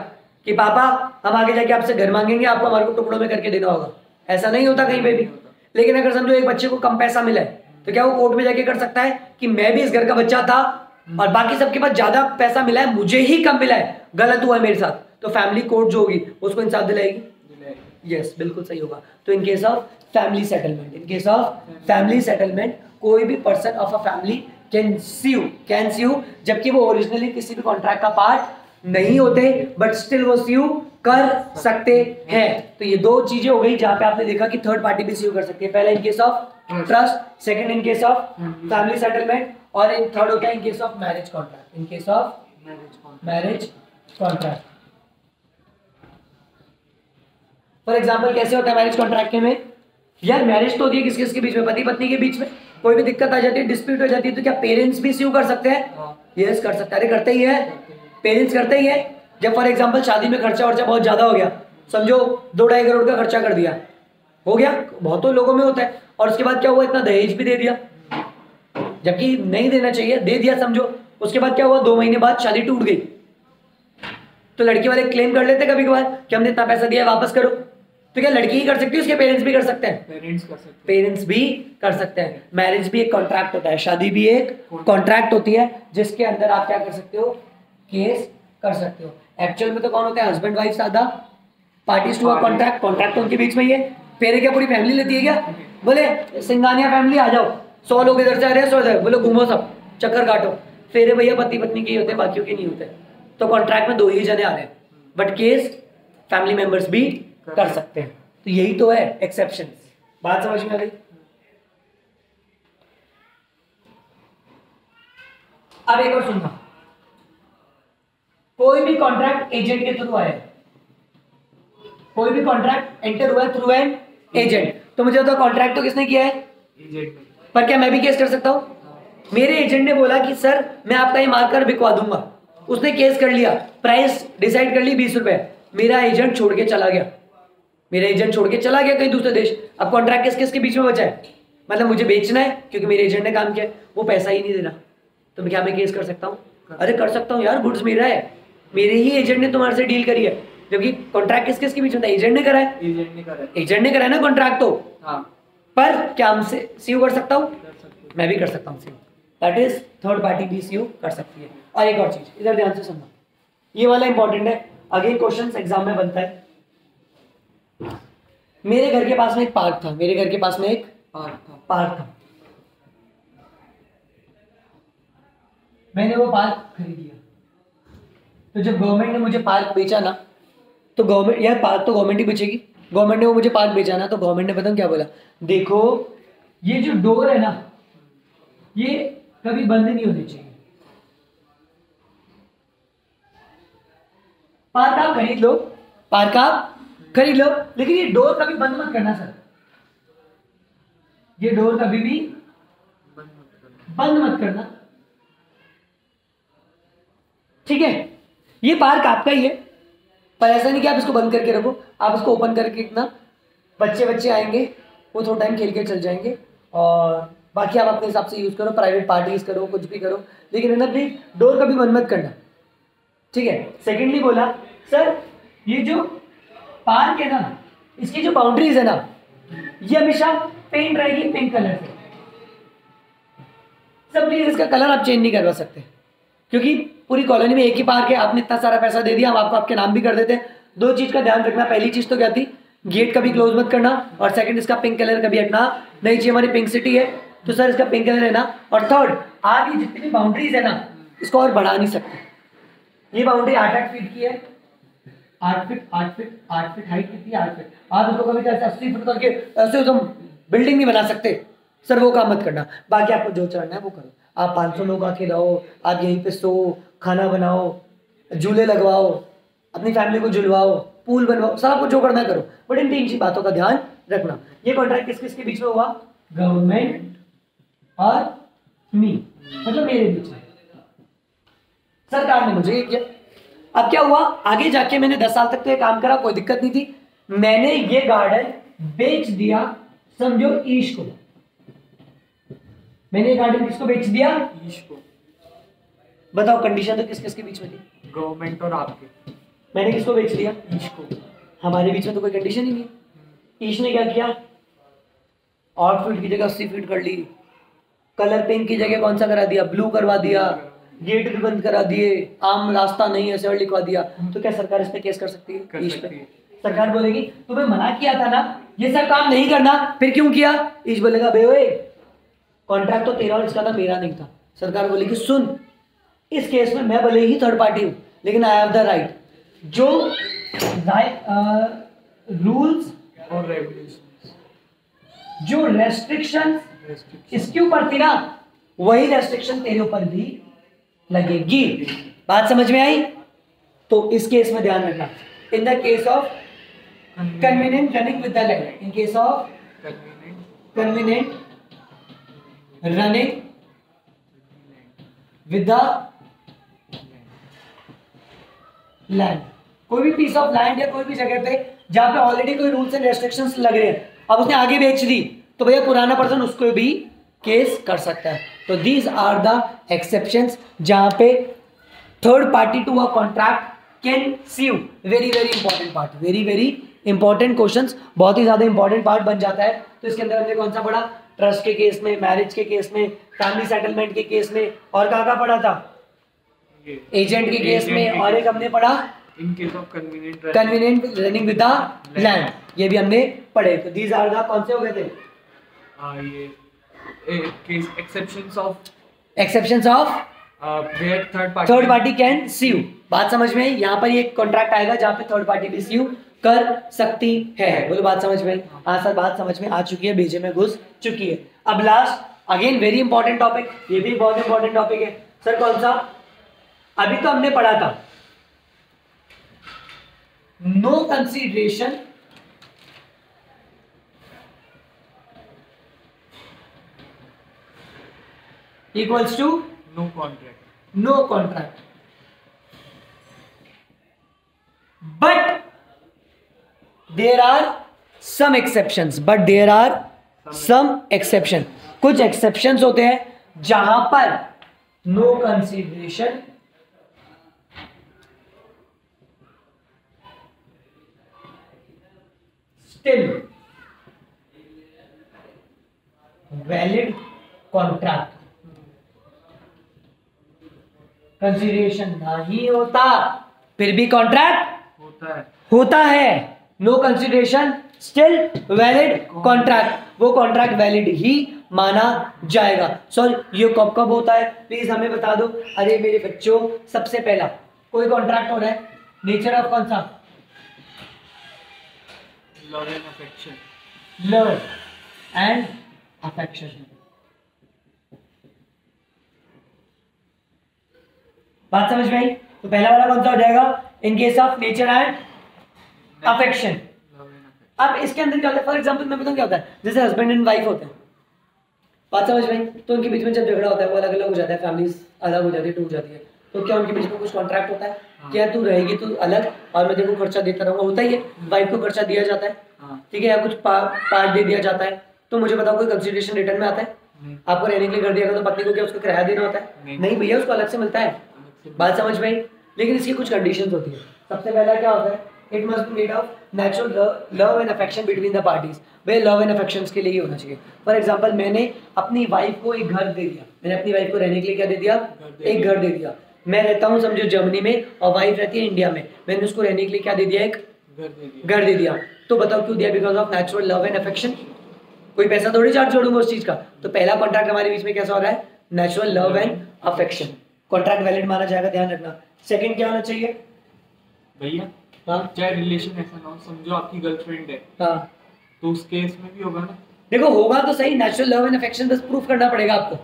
कि पापा हम आगे जाके आपसे घर मांगेंगे, आपको हमारे को टुकड़ों में करके देना होगा? ऐसा नहीं होता कहीं पे भी। लेकिन अगर समझो एक बच्चे को कम पैसा मिला है तो क्या वो कोर्ट में जाके कर सकता है कि मैं भी इस घर का बच्चा था और बाकी सबके पास ज्यादा पैसा मिला है, मुझे ही कम मिला है, गलत हुआ है मेरे साथ? तो फैमिली कोर्ट जो होगी उसको इंसाफ दिलाएगी। यस, बिल्कुल सही होगा। तो in case of family settlement, in case of family settlement कोई भी person of a family can sue, जबकि वो ओरिजिनली किसी भी कॉन्ट्रैक्ट का पार्ट नहीं होते, बट स्टिल वो स्यू कर सकते हैं। तो ये 2 चीजें हो गई जहां पे आपने देखा कि थर्ड पार्टी भी स्यू कर सकती है। पहला इन case of trust, second in case of family settlement, और इन थर्ड होता है इन case of marriage contract. In case of marriage contract, for example कैसे होता है मैरिज कॉन्ट्रैक्ट में? यार मैरिज तो होती है किस किस के बीच में? पति पत्नी के बीच में। कोई भी दिक्कत आ जाती है, डिस्प्यूट हो जाती है, तो क्या पेरेंट्स भी स्यू कर सकते हैं? यस, कर सकते हैं। अरे करते ही है, पेरेंट्स करते ही है। जब फॉर एग्जाम्पल शादी में खर्चा बहुत ज्यादा हो गया, समझो 2-2.5 करोड़ का खर्चा कर दिया, हो गया, बहुतों लोगों में होता है, और उसके बाद क्या हुआ? इतना दहेज भी दे दिया, जबकि नहीं देना चाहिए, दे दिया समझो। उसके बाद क्या हुआ? 2 महीने बाद शादी टूट गई, तो लड़की वाले क्लेम कर लेते कभी कभार कि हमने इतना पैसा दिया, वापस करो। तो क्या लड़की ही कर सकती है? उसके पेरेंट्स भी कर सकते हैं? पेरेंट्स भी कर सकते हैं। मैरिज भी एक कॉन्ट्रैक्ट होता है, शादी भी एक कॉन्ट्रैक्ट होती है, जिसके अंदर आप क्या कर सकते हो? केस कर सकते हो। एक्चुअल में तो कौन होता है? हस्बैंड वाइफ सादा parties to a contract. Contract तो उनके बीच में ही है। फेरे क्या पूरी फैमिली लेती है क्या? बोले सिंगानिया फैमिली आ जाओ, 100 लोग इधर से आ रहे हैं, 100 इधर, बोलो घूमो सब, चक्कर काटो। फेरे भैया पति पत्नी के ही होते हैं, बाकियों के नहीं होते। तो कॉन्ट्रैक्ट में 2 ही जने आ रहे हैं, बट केस फैमिली मेंबर्स भी कर सकते हैं। तो यही तो है एक्सेप्शन। बात समझ में आ गई? अब एक और सुनना, कोई भी कॉन्ट्रैक्ट एजेंट के थ्रू आया, कोई भी कॉन्ट्रैक्ट एंटर हुआ है थ्रू एन एजेंट, तो मुझे बताओ कॉन्ट्रैक्ट तो किसने किया है? एजेंट। पर क्या मैं भी केस कर सकता हूं? मेरे एजेंट ने बोला कि सर मैं आपका ये मार्कर बिकवा दूंगा, उसने केस कर लिया, प्राइस डिसाइड कर ली 20 रुपए, मेरा एजेंट छोड़ के चला गया, मेरा एजेंट छोड़ के चला गया कहीं दूसरे देश। अब कॉन्ट्रैक्ट किस किस के बीच में बचा है? मतलब मुझे बेचना है क्योंकि मेरे एजेंट ने काम किया, वो पैसा ही नहीं दे रहा, तो क्या मैं केस कर सकता हूँ? अरे कर सकता हूँ यार, गुड्स मेरा है, मेरे ही एजेंट ने तुम्हारे से डील करी है, जबकि कॉन्ट्रैक्ट किस किस के बीच में था? एजेंट ने करा है, एजेंट ने करा है ना कॉन्ट्रैक्ट तो। हाँ। पर क्या हमसे सीयू कर सकता हूँ? मैं भी कर सकता हूँ sue, that is third party भी सीयू कर सकती है। और एक और चीज इधर ध्यान से सुनना, ये वाला इंपॉर्टेंट है, अगेन क्वेश्चन एग्जाम में बनता है। मेरे घर के पास में एक पार्क था, मेरे घर के पास में एक पार्क था, मैंने वो पार्क खरीद लिया। तो जब गवर्नमेंट ने मुझे पार्क बेचा ना, तो गवर्नमेंट, यार पार्क तो गवर्नमेंट ही बेचेगी, गवर्नमेंट ने वो मुझे पार्क बेचा ना, तो गवर्नमेंट ने पता क्या बोला? देखो ये जो डोर है ना, ये कभी बंद नहीं होनी चाहिए, पार्क आप खरीद लो, पार्क आप खरीद लो, लेकिन ये डोर कभी बंद मत करना सर, ये डोर कभी भी बंद मत करना। ठीक है, ये पार्क आपका ही है, पर ऐसा नहीं कि आप इसको बंद करके रखो, आप इसको ओपन करके इतना, बच्चे आएंगे वो थोड़ा टाइम खेल के चल जाएंगे, और बाकी आप अपने हिसाब से यूज़ करो, प्राइवेट पार्टीज करो, कुछ भी करो, लेकिन है ना अपनी डोर कभी बंद मत करना, ठीक है। सेकेंडली बोला सर ये जो पार्क है ना, इसकी जो बाउंड्रीज है ना, ये हमेशा पेंट रहेगी पिंक कलर से। सब प्लीज इसका कलर आप चेंज नहीं करवा सकते, क्योंकि पूरी कॉलोनी में एक ही पार्क है, आपने इतना सारा पैसा दे दिया, हम आपको आपके नाम भी कर देते हैं। दो चीज का ध्यान रखना, पहली चीज तो क्या थी, गेट कभी क्लोज मत करना, और सेकंड इसका पिंक कलर कभी हटना नहीं चाहिए, हमारी पिंक सिटी है तो सर इसका पिंक कलर है ना। और थर्ड, आप ये जितनी भी बाउंड्रीज है ना, इसको और बढ़ा नहीं सकते। ये बाउंड्री 8 फीट की है, 8 फीट हाइट कितनी है, 8 फीट। आप इसको कभी 80 फीट करके ऐसे एकदम बिल्डिंग नहीं बना सकते सर, वो काम मत करना। बाकी आपको जो चढ़ना है वो करो, आप 500 लोग आके रहो, आप यहीं पे सो, खाना बनाओ, झूले लगवाओ, अपनी फैमिली को झुलवाओ, पूल बनवाओ, सब आपको जो करना है करो, बट इन 3 बातों का ध्यान रखना। ये कॉन्ट्रैक्ट किस किस के बीच में हुआ, गवर्नमेंट और मी, मतलब मेरे बीच में, सरकार ने मुझे ये किया। अब क्या हुआ, आगे जाके मैंने 10 साल तक तो ये काम करा, कोई दिक्कत नहीं थी। मैंने ये गार्डन बेच दिया, समझो ईश को, मैंने ये गार्डन किसको बेच दिया, ईश को। बताओ कंडीशन तो किस किस के बीच में थी, गवर्नमेंट और आपके। मैंने किसको बेच दिया, ईश को। हमारे बीच में तो कोई कंडीशन ही नहीं। ईश ने क्या किया, 8 फीट की जगह 80 फीट कर ली, कलर पिंक की जगह कौन सा करा दिया, ब्लू करवा दिया, गेट भी बंद करा दिए, आम रास्ता नहीं है सर लिखवा दिया। तो क्या सरकार इस पे केस कर सकती है, ईश पे? सरकार बोलेगी तुम्हें मना किया था ना ये सब काम नहीं करना, फिर क्यों किया? ईश बोलेगा बे ओए कॉन्ट्रैक्ट तो तेरा और इसका था, मेरा नहीं था। सरकार बोलेगी सुन, इस केस में मैं भले ही थर्ड पार्टी हूं, लेकिन आई हैव द राइट, जो रूल्स और रेगुलेशंस, जो रेस्ट्रिक्शन इसके ऊपर थी ना, वही रेस्ट्रिक्शन तेरे ऊपर भी लगेगी। बात समझ में आई? तो इस केस में ध्यान रखना, in the case of convenient running with the land, in case of convenient running with the land, कोई भी पीस ऑफ लैंड या कोई भी जगह पे जहां पे ऑलरेडी कोई रूल्स एंड रेस्ट्रिक्शंस लग रहे हैं, अब उसने आगे बेच दी तो भैया पुराना पर्सन उसको भी केस कर सकता है। तो दीज आर द एक्सेप्शंस जहां पे third party to a contract can sue. Very very important part, very very important questions, बहुत ही ज्यादा इंपॉर्टेंट पार्ट बन जाता है। तो इसके अंदर हमने कौन सा पढ़ा, ट्रस्ट के केस में, मैरिज के केस में, फैमिली सेटलमेंट के केस में, और कहाँ पढ़ा था, एजेंट के केस में, और एक हमने पढ़ा इन case of convenient running with the land, ये भी हमने पढ़े। तो दीज आर द कौन से हो गए थे, ये case exceptions of where third party can sue. बात समझ में आई? यहाँ पर ये कॉन्ट्रैक्ट आएगा जहाँ पे थर्ड पार्टी भी सी यू कर सकती है। बोलो बात समझ में आई? हाँ सर बात समझ में आ चुकी है, भेजे में घुस चुकी है। अब last again very important topic, ये भी बहुत इंपॉर्टेंट टॉपिक है सर। कौन सा? अभी तो हमने पढ़ा था no consideration equals to no contract, but there are some exceptions, कुछ एक्सेप्शंस होते हैं जहां पर no consideration still valid contract, consideration नहीं होता फिर भी कॉन्ट्रैक्ट होता है। No consideration still valid contract, वो कॉन्ट्रैक्ट वैलिड ही माना जाएगा। सर ये कब कब होता है प्लीज हमें बता दो। अरे मेरे बच्चों, सबसे पहला कोई कॉन्ट्रैक्ट हो रहा है, नेचर ऑफ कौन सा, love and affection, love and affection. बात समझ में आई? तो पहला वाला कौन सा हो जाएगा, इन case of nature and affection. अब इसके अंदर क्या होता है, फॉर एग्जांपल मैं बताऊं क्या होता है, जैसे हस्बैंड एंड वाइफ होते हैं, बात समझ में आई? तो उनके बीच में जब झगड़ा होता है वो अलग अलग हो जाता है, फैमिलीज अलग हो जाती है, टूट जाती है, तो क्या उनके बीच में कुछ कॉन्ट्रैक्ट होता है? क्या तू रहेगी तू अलग और मैं तेरे को खर्चा देता रहूंगा, होता ही है। वाइफ को खर्चा दिया जाता है, ठीक है, या कुछ पार्ट दे दिया जाता है। तो मुझे बताओ कोई कंसिडरेशन रिटर्न में आता है? आपको रहने के लिए घर दिया गया तो पत्नी को क्या उसको किराया देना होता है? नहीं भैया, उसको अलग से मिलता है। बात समझ में आई? लेकिन इसकी कुछ कंडीशंस होती है। सबसे पहला क्या होता है? It must be made of natural love and affection between the parties. Way love and affections के लिए ही होना चाहिए। फॉर एग्जांपल, मैंने अपनी वाइफ को एक घर दे दिया, मैंने अपनी वाइफ को रहने के लिए क्या दे दिया? एक घर दे दिया। मैं रहता हूँ समझो जर्मनी में और वाइफ रहती है इंडिया में, मैंने उसको रहने के लिए क्या दे दिया? एक घर दे दिया। तो बताओ क्यों दिया? Because of natural love and affection. कोई पैसा थोड़ी चार्ज जोड़ूंगा उस चीज का। तो पहला कॉन्ट्रैक्ट हमारे बीच में कैसा हो रहा है? Natural love and affection. Contract valid माना जाएगा, ध्यान रखना। सेकंड क्या होना चाहिए भैया? हाँ, चाहे रिलेशन ऐसा ना हो, समझो आपकी गर्लफ्रेंड है, हाँ, तो उस केस में भी होगा ना? देखो होगा तो सही, नेचुरल लव एंड अफेक्शन बस प्रूफ करना पड़ेगा आपको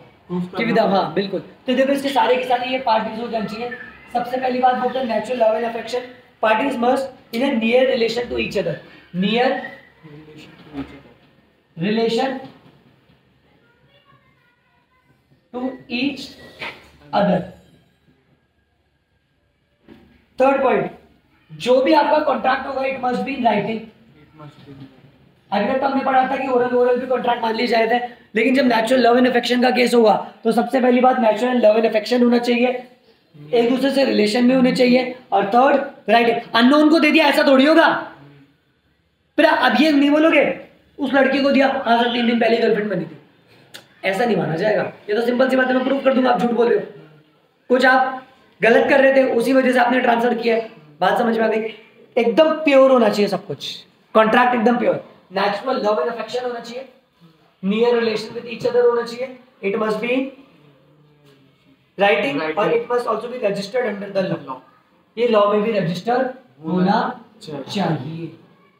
कि विदा, हाँ बिल्कुल। तो देखो इसके सारे के सारे ये पार्टीज हो जानी चाहिए। सबसे पहली बात बोलते हैं natural love and affection, parties must in a near relation to each other. Near relation to each other. Third point, जो भी आपका कॉन्ट्रैक्ट होगा it must be in writing. अभी तक तो हमने पढ़ा था कि ओरल ओरल भी कॉन्ट्रैक्ट मान लिए जाए थे, लेकिन जब नेचुरल लव एंड अफेक्शन का केस होगा तो सबसे पहली बात नेचुरल लव एंड अफेक्शन होना चाहिए, एक दूसरे से रिलेशन में होने चाहिए, और थर्ड राइटिंग। अननोन को दे दिया ऐसा थोड़ी होगा। फिर अब ये नहीं बोलोगे उस लड़की को दिया, हाँ सर 3 दिन पहले गर्लफ्रेंड बनी थी, ऐसा नहीं माना जाएगा। ये तो सिंपल सी बात है, मैं प्रूफ कर दूंगा आप झूठ बोल रहे हो। कुछ आप गलत कर रहे थे उसी वजह से आपने ट्रांसफर किया है। बात समझ में आ गई? एकदम प्योर होना चाहिए सब कुछ, कॉन्ट्रैक्ट एकदम pure. Natural love and affection होना चाहिए, near relation with each other होना चाहिए, इट मस्ट बी राइटिंग, और it must also be registered under the law. ये लॉ में भी रजिस्टर्ड होना चाहिए।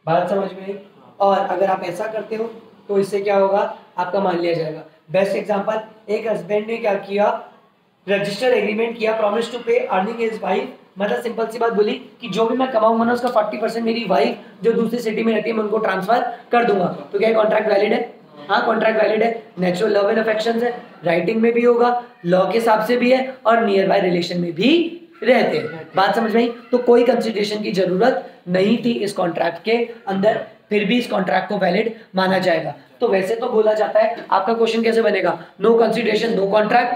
बात समझ में आई? और अगर आप ऐसा करते हो तो इससे क्या होगा? आपका मान लिया जाएगा। बेस्ट एग्जांपल, एक हस्बैंड ने क्या किया? रजिस्टर्ड एग्रीमेंट किया, प्रॉमिस टू पे अर्निंग हिज वाइफ। मतलब सिंपल सी बात बोली कि जो भी मैं कमाऊंगा ना उसका 40% मेरी वाइफ जो दूसरी सिटी में रहती है मैं उनको ट्रांसफर कर दूंगा। तो क्या कॉन्ट्रैक्ट वैलिड है? हाँ कॉन्ट्रैक्ट वैलिड है। नेचुरल लव एंड अफेक्शन है, राइटिंग में भी होगा, लॉ के हिसाब से भी है, और नियर बाय रिलेशन में भी रहते हैं। बात समझ में आई? तो कोई कंसिडरेशन की जरूरत नहीं थी इस कॉन्ट्रैक्ट के अंदर, फिर भी इस कॉन्ट्रैक्ट को वैलिड माना जाएगा। तो वैसे तो बोला जाता है, आपका क्वेश्चन कैसे बनेगा? No consideration no contract,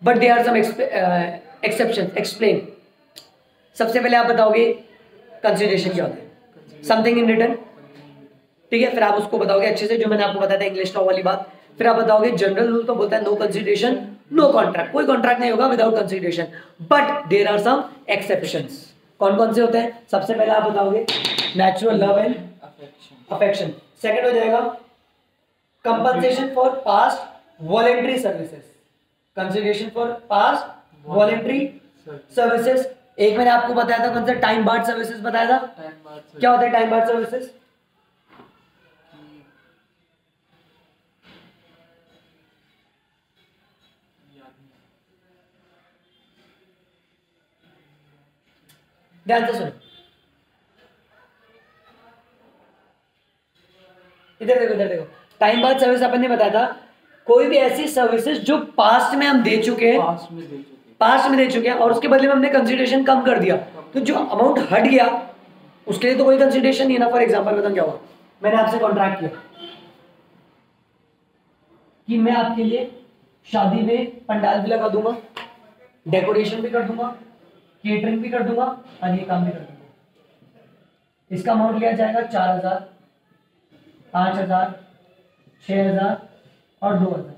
but there are some exceptions, explain. सबसे पहले आप बताओगे कंसिडरेशन क्या होता है? समथिंग इन रिटर्न, ठीक है। फिर आप उसको बताओगे अच्छे से, जो मैंने आपको बताया था इंग्लिश लॉ वाली बात। फिर आप बताओगे जनरल रूल तो बोलता है नो कंसिडरेशन नो कॉन्ट्रैक्ट, कोई कॉन्ट्रैक्ट नहीं होगा without consideration, but there are some exceptions. कौन कौन से होते हैं? सबसे पहले आप बताओगे natural love and affection. Second हो जाएगा compensation for past voluntary services, consideration for past voluntary services. एक मैंने आपको बताया था कौन सा? टाइम बार्ड सर्विसेज बताया था। क्या होता है टाइम बार्ड सर्विसेज? ध्यान से सुनो, इधर देखो इधर देखो। टाइम बार्ड सर्विस अपन ने बताया था कोई भी ऐसी सर्विसेज जो पास्ट में हम दे चुके हैं, पास्ट में दे चुके हैं और उसके बदले में हमने कंसिडरेशन कम कर दिया, तो जो अमाउंट हट गया उसके लिए तो कोई कंसिडरेशन नहीं है ना। फॉर एग्जांपल बताऊं क्या हुआ? मैंने आपसे कॉन्ट्रैक्ट किया कि मैं आपके लिए शादी में पंडाल भी लगा दूंगा, डेकोरेशन भी कर दूंगा, केटरिंग भी कर दूंगा और ये काम भी कर दूंगा। इसका अमाउंट लिया जाएगा 4000, 5000, 6000 और 2000।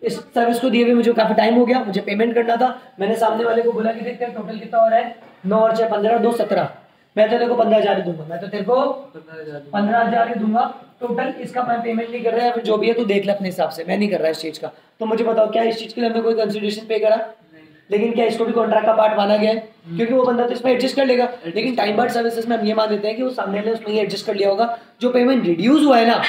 इस सर्विस को दिए हुए मुझे काफी टाइम हो गया, मुझे पेमेंट करना था। मैंने सामने वाले को बोला कि देखते हैं टोटल कितना हो रहा है, 9 और 6 15, 2 17। मैं तो तेरे को 15,000 ही दूंगा, मैं तो तेरे को 15,000 ही दूंगा टोटल। इसका मैं पेमेंट नहीं कर रहा है, जो भी है तू देख ले अपने हिसाब से, मैं नहीं कर रहा इस चीज का। तो मुझे बताओ क्या इस चीज के लिए हमने कोई कंसिडरेशन पे करा? लेकिन क्या इसको भी कॉन्ट्रैक्ट का पार्ट माना गया है? क्योंकि वो बंदा तो इसमें एडजस्ट कर लेगा। लेकिन टाइम बार्ड सर्विसेज में हम ये मान लेते हैं कि वो सामने वाले उसमें एडजस्ट कर लिया होगा, जो पेमेंट रिड्यूस हुआ है ना,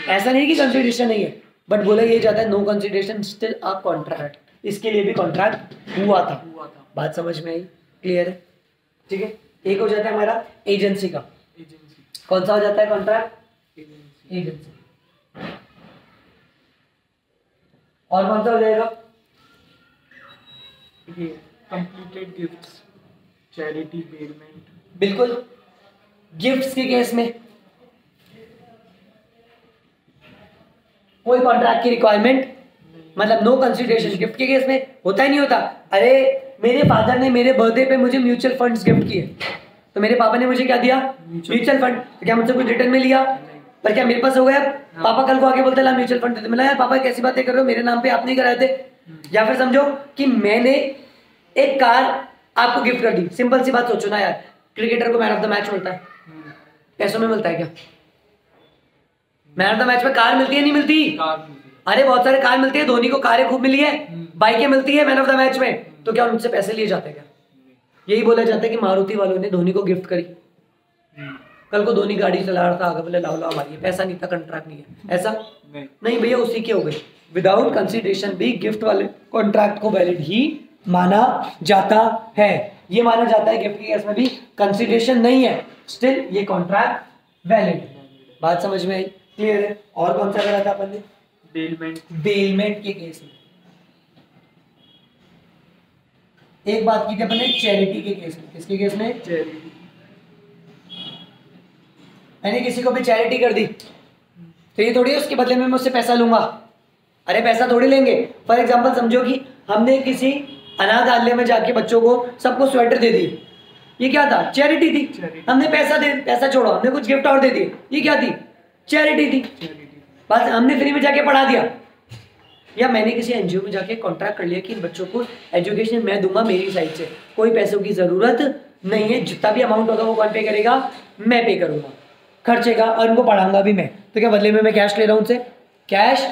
ऐसा नहीं कि कंसिडरेशन नहीं है, बट बोला ये जाता है no consideration still a contract. इसके लिए भी कॉन्ट्रैक्ट हुआ था। बात समझ में आई? क्लियर है? ठीक है। एक हो जाता है हमारा एजेंसी का। कौन सा हो जाता है कॉन्ट्रैक्ट? एजेंसी। और कौन सा हो जाएगा? Completed gifts, charity, bailment. बिल्कुल। गिफ्ट्स के केस में कोई कॉन्ट्रैक्ट की रिक्वायरमेंट, मतलब नो कंसिडरेशन। गिफ्ट के केस में होता ही नहीं होता। अरे मेरे फादर ने मेरे बर्थडे पे मुझे म्यूचुअल फंड्स गिफ्ट किए, तो मेरे पापा ने मुझे क्या दिया? Mutual fund. तो क्या मुझसे कुछ रिटर्न में लिया? पर क्या मेरे पास हो गया? पापा कल को आके बोलते ला म्यूचुअल फंड देते, मिला यार पापा कैसी बातें कर रहे हो, मेरे नाम पे आप नहीं कराए थे। या फिर समझो कि मैंने एक कार आपको गिफ्ट कर दी। सिंपल सी बात सोचो ना यार, क्रिकेटर को मैन ऑफ द मैच मिलता है, पैसों में मिलता है क्या? मैन ऑफ द मैच में कार मिलती है नहीं मिलती? अरे बहुत सारे कार मिलती है, धोनी को कारें खूब मिली है, बाइकें मिलती है मैन ऑफ द मैच में, तो क्या उनसे पैसे लिए जाते हैं क्या? यही बोला जाता है कि मारुति वालों ने धोनी को गिफ्ट करी। कल को धोनी गाड़ी चला रहा था, आगे बोले लाओ लाओ हमारी, पैसा नहीं था, कंट्रैक्ट नहीं है, ऐसा नहीं भैया, उसी के हो गए। विदाउट कंसिडरेशन भी गिफ्ट वाले कॉन्ट्रैक्ट को वैलिड ही माना जाता है। ये माना जाता है गिफ्ट के केस में भी कंसिडरेशन नहीं है, स्टिल ये कॉन्ट्रैक्ट वैलिड। बात समझ में आई? क्लियर है? और कौन सा करा था अपन ने? बेलमेंट। बेलमेंट के केस में एक बात की थी अपन ने, चैरिटी के केस में। किसके केस में? चैरिटी। मैंने किसी को भी चैरिटी कर दी तो ये थोड़ी है उसके बदले में मैं उससे पैसा लूंगा। अरे पैसा थोड़ी लेंगे। फॉर एग्जांपल समझो कि हमने किसी अनाथालय में जाके बच्चों को सबको स्वेटर दे दिए, ये क्या था? चैरिटी थी। हमने पैसा छोड़ो, हमने कुछ गिफ्ट और दे दिए, ये क्या थी? चैरिटी थी। बस हमने फ्री में जाके पढ़ा दिया। या मैंने किसी एनजीओ में जाके कॉन्ट्रैक्ट कर लिया कि इन बच्चों को एजुकेशन मैं दूंगा मेरी साइड से, कोई पैसों की जरूरत नहीं है, जितना भी अमाउंट होगा वो कौन पे करेगा? मैं पे करूंगा, खर्चेगा और उनको पढ़ाऊंगा भी मैं। तो क्या बदले में मैं कैश ले रहा हूँ उनसे? कैश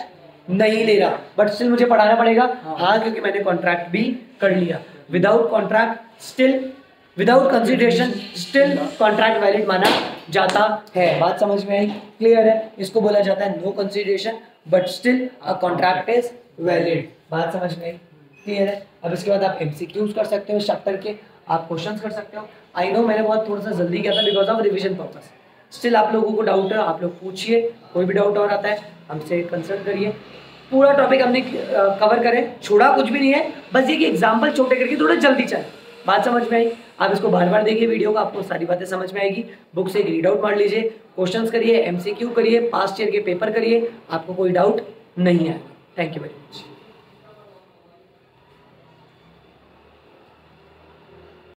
नहीं ले रहा, बट स्टिल मुझे पढ़ाना पड़ेगा। हाँ, क्योंकि मैंने कॉन्ट्रैक्ट भी कर लिया। Without contract still, without consideration still contract valid माना जाता है। बात समझ में आई? क्लियर है? इसको बोला जाता है no consideration but still a contract is valid. बात समझ में आई? क्लियर है? अब इसके बाद आप एमसीक्यूज कर सकते हो इस चैप्टर के, आप क्वेश्चंस कर सकते हो। आई नो मैंने बहुत थोड़ा सा जल्दी किया था because of revision purpose. Still आप लोगों को डाउट है, आप लोग पूछिए, कोई भी डाउट और आता है हमसे कंसल्ट करिए। पूरा टॉपिक हमने कवर करें, छोड़ा कुछ भी नहीं है, बस ये कि एग्जाम्पल छोटे करके थोड़ा जल्दी चले। बात समझ में आई? आप इसको बार बार देखिए वीडियो को, आपको सारी बातें समझ में आएगी। बुक से एक रीड आउट मार लीजिए, क्वेश्चंस करिए, एमसीक्यू करिए, पास्ट ईयर के पेपर करिए, आपको कोई डाउट नहीं आएगा। Thank you very much.